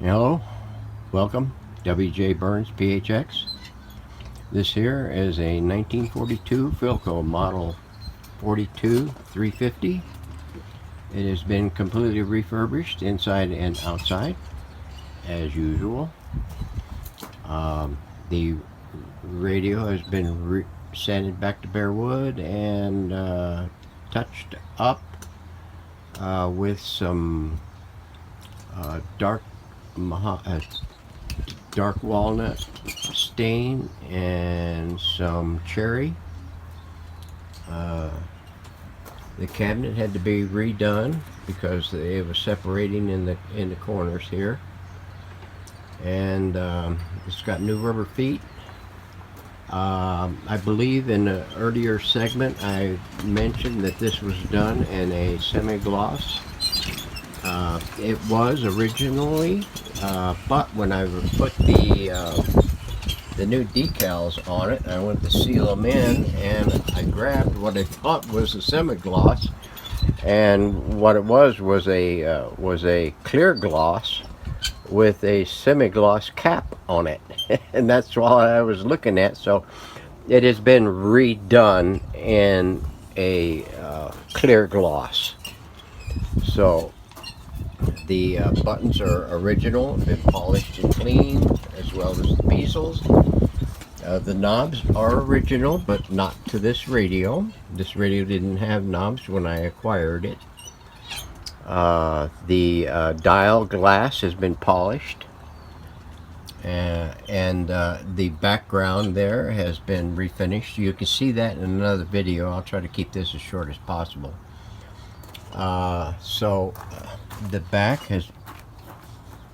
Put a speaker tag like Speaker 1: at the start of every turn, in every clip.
Speaker 1: Hello, welcome, W.J. Burns PHX. This here is a 1942 Philco Model 42 350. It has been completely refurbished inside and outside, as usual. The radio has been sanded back to bare wood and touched up with some dark dark walnut stain and some cherry. The cabinet had to be redone because it was separating in the corners here, and it's got new rubber feet. I believe in an earlier segment I mentioned that this was done in a semi-gloss. It was originally, but when I put the new decals on it, I went to seal them in, and I grabbed what I thought was a semi-gloss, and what it was a clear gloss with a semi-gloss cap on it, and that's all I was looking at. So it has been redone in a clear gloss. So the buttons are original, been polished and cleaned, as well as the bezels. The knobs are original, but not to this radio. This radio didn't have knobs when I acquired it. The dial glass has been polished, and the background there has been refinished. You can see that in another video. I'll try to keep this as short as possible. The back has,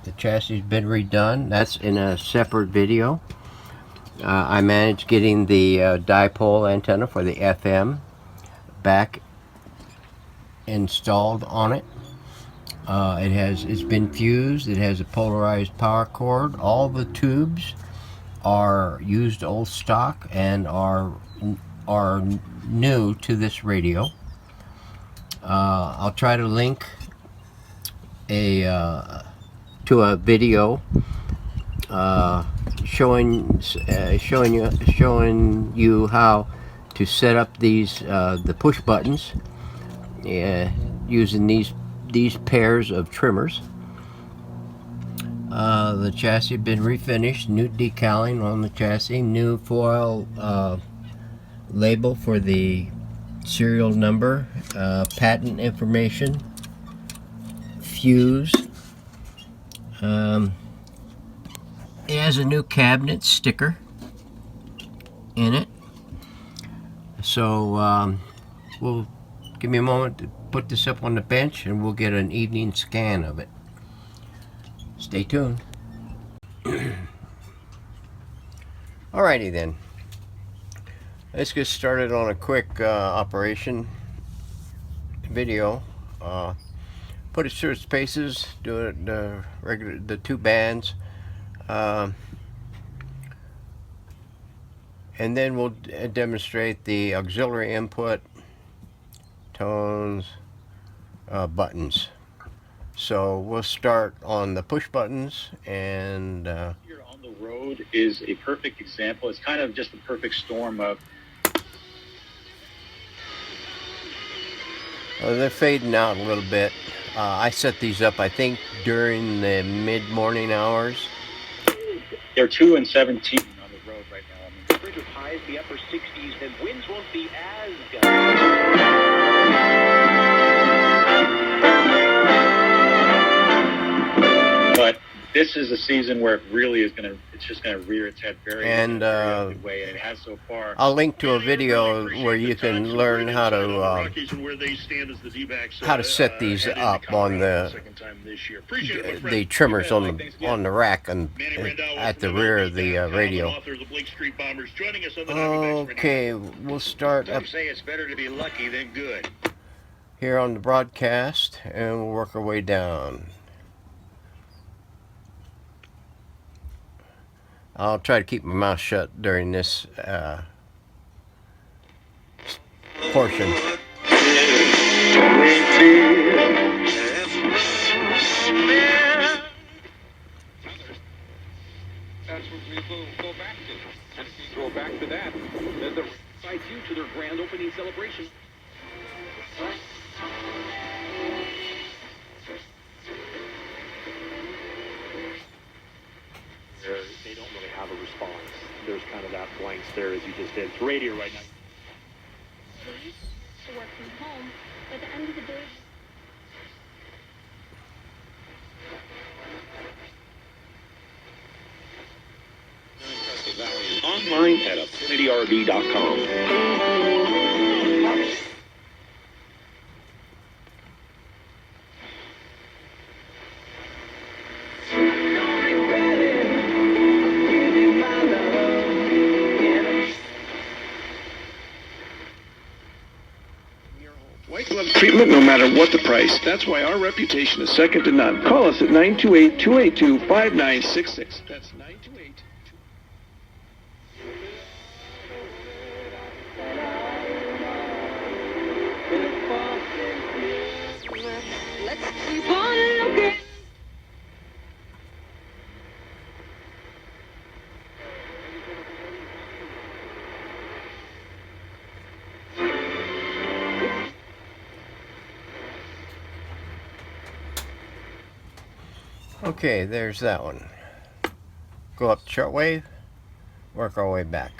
Speaker 1: the chassis has been redone. That's in a separate video. I managed getting the dipole antenna for the FM back installed on it. It's been fused. It has a polarized power cord. All the tubes are used old stock and are new to this radio. I'll try to link to a video showing you how to set up these the push buttons using these pairs of trimmers. The chassis has been refinished, new decaling on the chassis, new foil label for the serial number, patent information, fuse. It has a new cabinet sticker in it. So we'll give me a moment to put this up on the bench, and we'll get an evening scan of it. Stay tuned. Alrighty then. Let's get started on a quick operation video. Put it through its paces, do it the two bands, and then we'll demonstrate the auxiliary input, tones, buttons. So we'll start on the push buttons, and
Speaker 2: here on the road is a perfect example. It's kind of just a perfect storm of
Speaker 1: they're fading out a little bit. I set these up, I think, during the mid-morning hours.
Speaker 2: They're 2 and 17 on the road right now.
Speaker 3: The bridge of highs, the upper 60s, and winds won't be as
Speaker 2: But this is a season where it really is going to, it's just going to rear its head very in a very good way, and it has so far.
Speaker 1: I'll link to a video where you can learn how to set these up on the trimmers on the rack and at the rear of the radio. Okay, we'll start up
Speaker 3: say it's better to be lucky than good.
Speaker 1: here on the broadcast, and we'll work our way down. I'll try to keep my mouth shut during this portion.
Speaker 3: Go back to that. Then the invite you to their grand opening celebration. They don't really have a response. There's kind of that blank stare as you just did. It's radio right now.
Speaker 4: They used to work from home, but at the end of the day,
Speaker 3: Online at AffinityRV.com.
Speaker 5: White glove treatment no matter what the price. That's why our reputation is second to none. Call us at 928-282-5966. That's 928.
Speaker 4: let's keep on looking.
Speaker 1: Okay, there's that one. Go up shortwave, work our way back.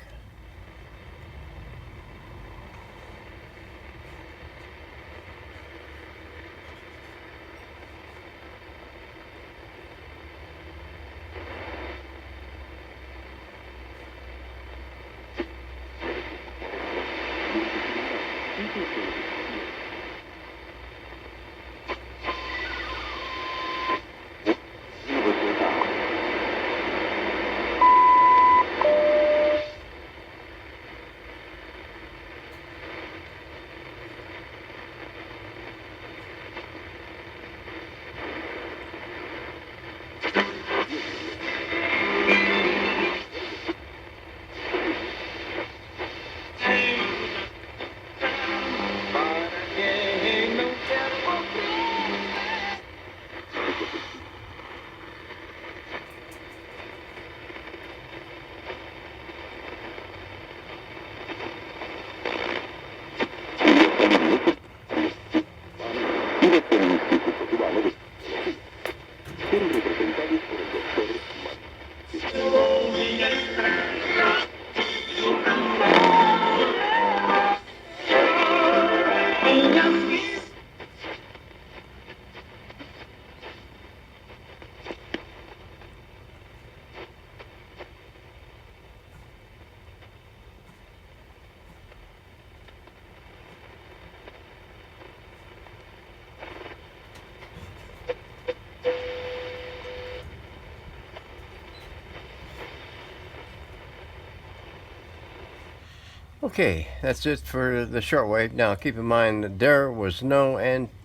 Speaker 1: Okay, that's it for the shortwave. Now keep in mind that there was no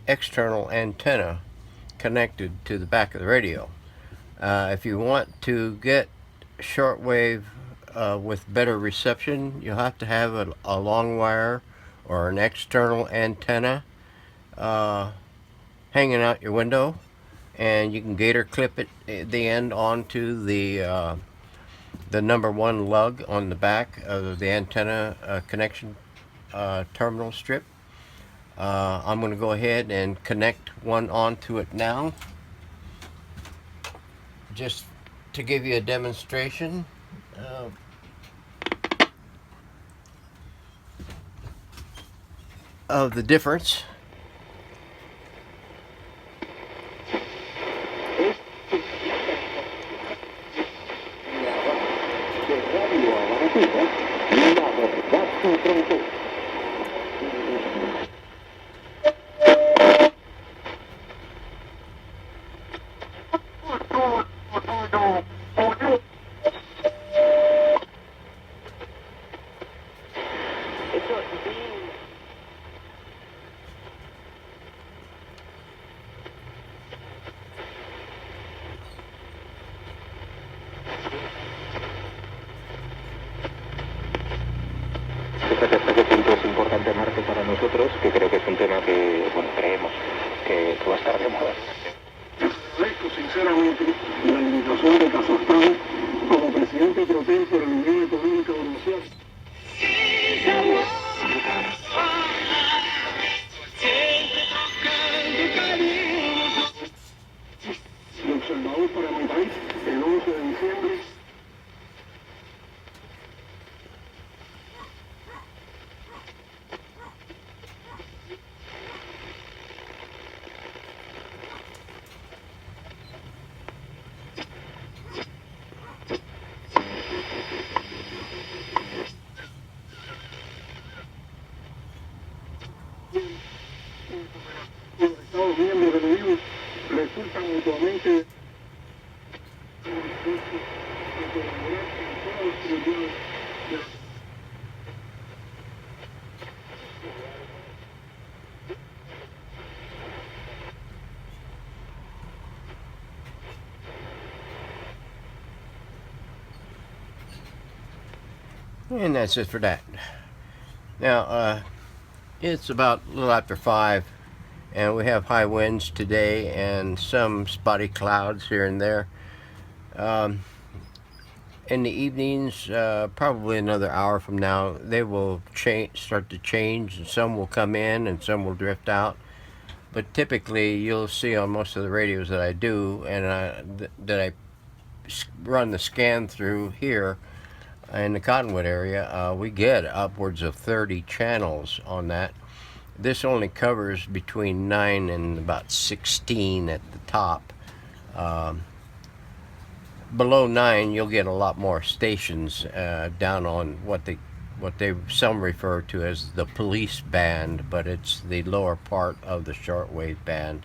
Speaker 1: external antenna connected to the back of the radio. If you want to get shortwave with better reception, you'll have to have a long wire or an external antenna hanging out your window, and you can gator clip it at the end onto the number 1 lug on the back of the antenna connection terminal strip. I'm going to go ahead and connect one onto it now, just to give you a demonstration of the difference.
Speaker 6: Este punto es importante, Marte, para nosotros, que creo que es un tema que, bueno, creemos que va a estar de moda.
Speaker 5: Agradezco sinceramente la invitación de Kazajstán como presidente Hotel por la Unión Económica Europea. Y observador para mi país el 11 de diciembre. Los Estados miembros de la Unión resultan mutuamente
Speaker 1: And that's it for that. Now, it's about a little after 5, and we have high winds today and some spotty clouds here and there. In the evenings, probably another hour from now, they will start to change, and some will come in and some will drift out. But typically, you'll see on most of the radios that I do, and that I run the scan through here in the Cottonwood area, we get upwards of 30 channels on that. This only covers between 9 and about 16 at the top. Below 9, you'll get a lot more stations down on what some refer to as the police band, but it's the lower part of the shortwave band,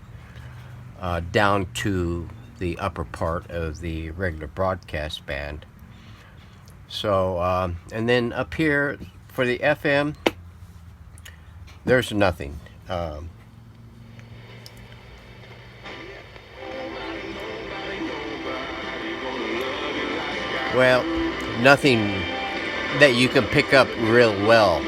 Speaker 1: down to the upper part of the regular broadcast band. So, and then up here for the FM, there's nothing. Well, nothing that you can pick up real well.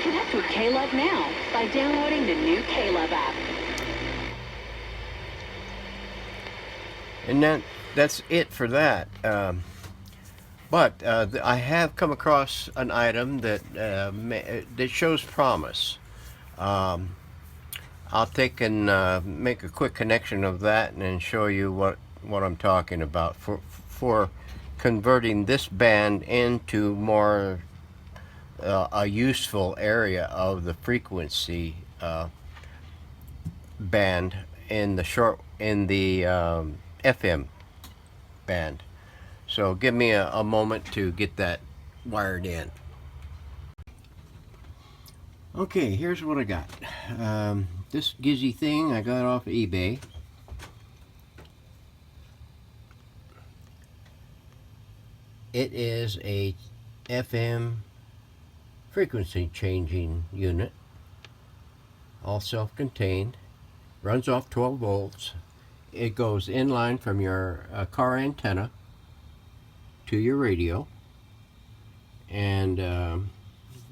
Speaker 7: Connect with K-Love now by downloading the new K-Love app.
Speaker 1: And that's it for that. But I have come across an item that shows promise. I'll take and make a quick connection of that and then show you what I'm talking about for converting this band into more a useful area of the frequency band in the FM band. So give me a moment to get that wired in. Okay, here's what I got. This Gizzy thing I got off eBay. It is a FM frequency changing unit, all self-contained, runs off 12 volts. It goes in line from your car antenna to your radio, and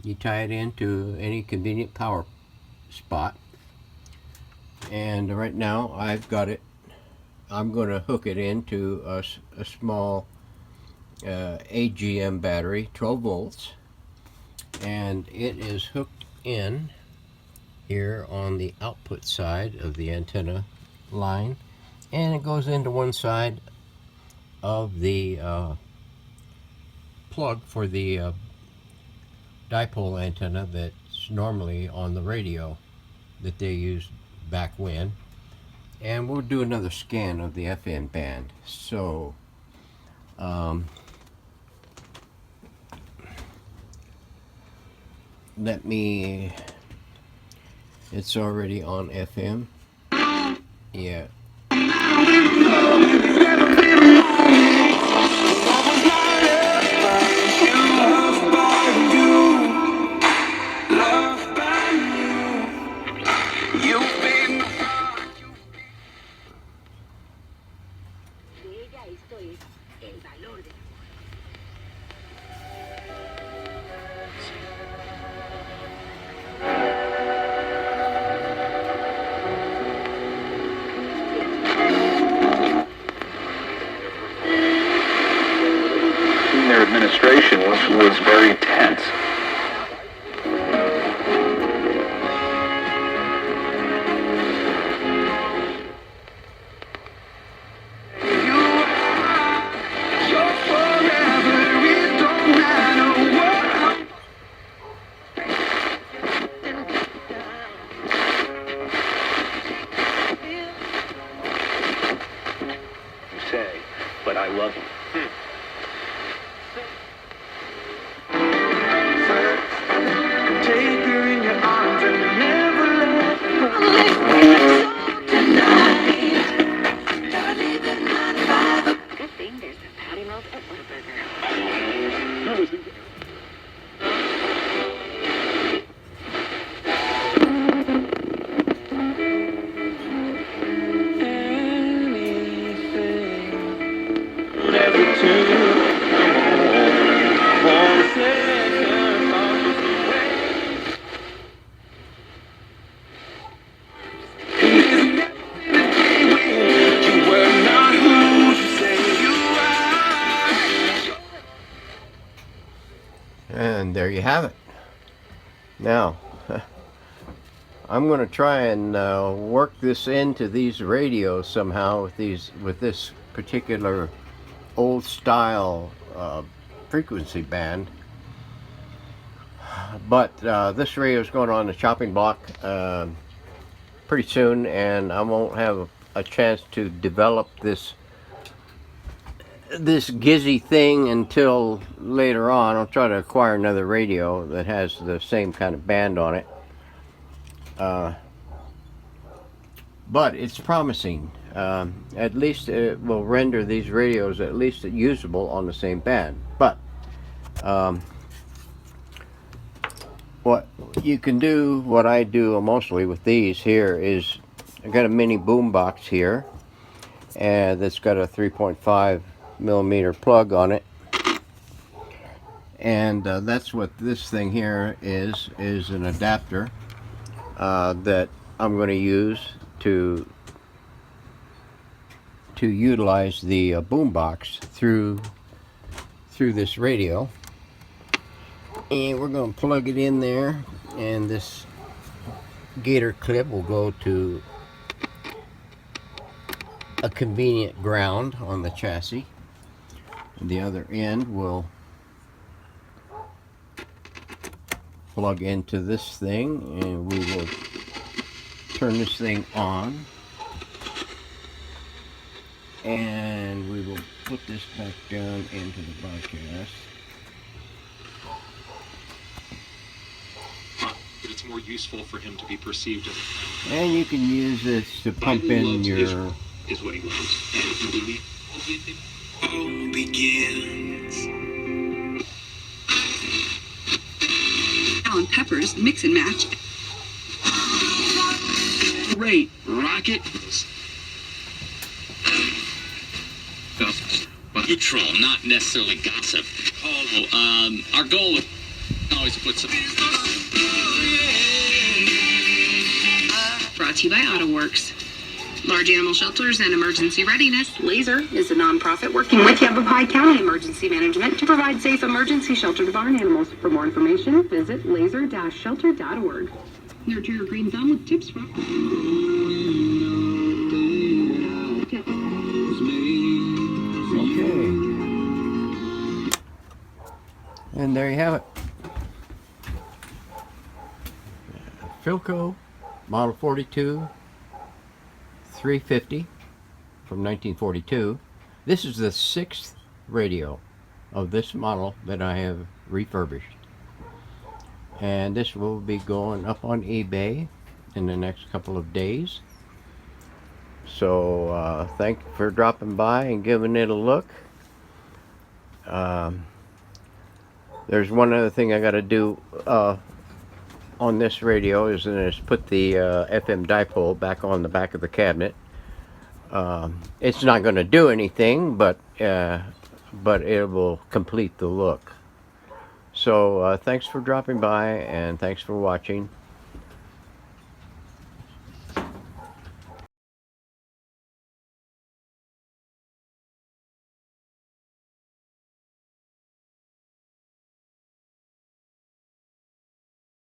Speaker 1: you tie it into any convenient power spot. And right now I've got it, I'm going to hook it into a small AGM battery, 12 volts, and it is hooked in here on the output side of the antenna line, and it goes into one side of the plug for the dipole antenna that's normally on the radio that they used back when. And we'll do another scan of the FM band. So it's already on FM. Yeah.
Speaker 6: administration was very tense.
Speaker 3: But I love him.
Speaker 5: Take her in your arms and never let
Speaker 7: Good thing there's a patty melt at Whataburger.
Speaker 1: And there you have it. Now, I'm going to try and work this into these radios somehow with this particular old style frequency band. But this radio is going on the chopping block pretty soon, and I won't have a chance to develop this gizzy thing until later on. I'll try to acquire another radio that has the same kind of band on it. But it's promising. At least it will render these radios at least usable on the same band. But what you can do, what I do mostly with these here, is I've got a mini boom box here, and that's got a 3.5 millimeter plug on it, and that's what this thing here is an adapter that I'm going to use to utilize the boom box through this radio. And we're going to plug it in there, and this gator clip will go to a convenient ground on the chassis, and the other end will plug into this thing, and we will turn this thing on, and we will put this back down into the broadcast.
Speaker 8: But it's more useful for him to be perceived as a
Speaker 1: And you can use this to pump in your...
Speaker 8: is what he loves.
Speaker 5: all begins.
Speaker 7: Alan Pepper's Mix and Match.
Speaker 5: Great rocket.
Speaker 9: Neutral, not necessarily gossip. Our goal is always put some...
Speaker 10: Brought to you by AutoWorks. Large animal shelters and emergency readiness. Laser is a nonprofit working with Yavapai County Emergency Management to provide safe emergency shelter to barn animals. For more information, visit laser-shelter.org. Nurture your green thumb with tips from...
Speaker 1: Okay. And there you have it. Philco Model 42 350 from 1942. This is the 6th radio of this model that I have refurbished. And this will be going up on eBay in the next couple of days. So thank you for dropping by and giving it a look. There's one other thing I got to do on this radio is put the FM dipole back on the back of the cabinet. It's not going to do anything, but it will complete the look. So thanks for dropping by, and thanks for watching.